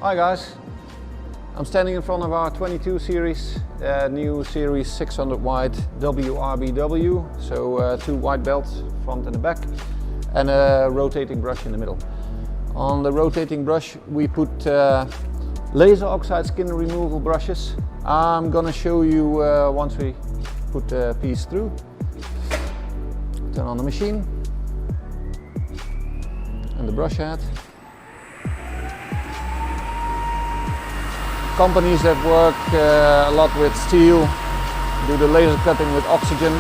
Hi guys, I'm standing in front of our 22 series, new series 600 wide WRBW, so 2 white belts, front and the back, and a rotating brush in the middle. On the rotating brush we put laser oxide skin removal brushes. I'm gonna show you once we put the piece through. Turn on the machine and the brush head. Companies that work a lot with steel, do the laser cutting with oxygen,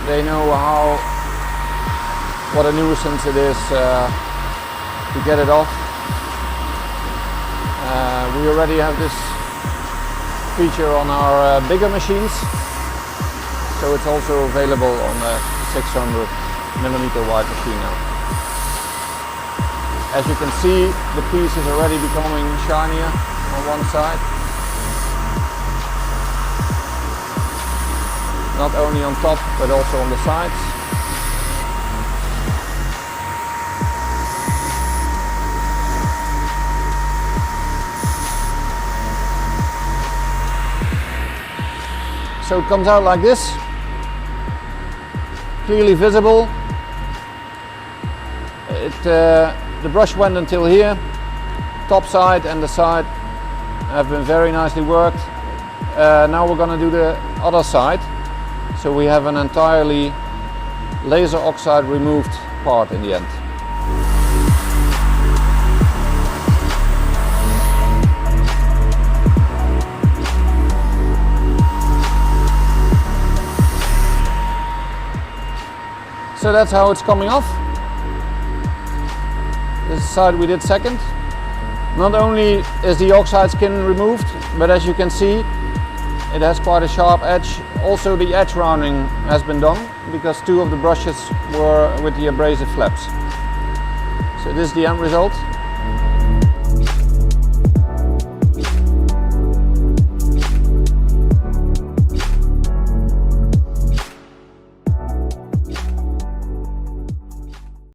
they know what a nuisance it is to get it off. We already have this feature on our bigger machines, so it's also available on the 600mm wide machine now. As you can see, the piece is already becoming shinier on one side. Not only on top, but also on the sides. So it comes out like this, clearly visible. The brush went until here. Top side and the side have been very nicely worked. Now we're going to do the other side, so we have an entirely laser oxide removed part in the end. So that's how it's coming off. This side we did second. Not only is the oxide skin removed, but as you can see, it has quite a sharp edge. Also the edge rounding has been done, because 2 of the brushes were with the abrasive flaps. So this is the end result.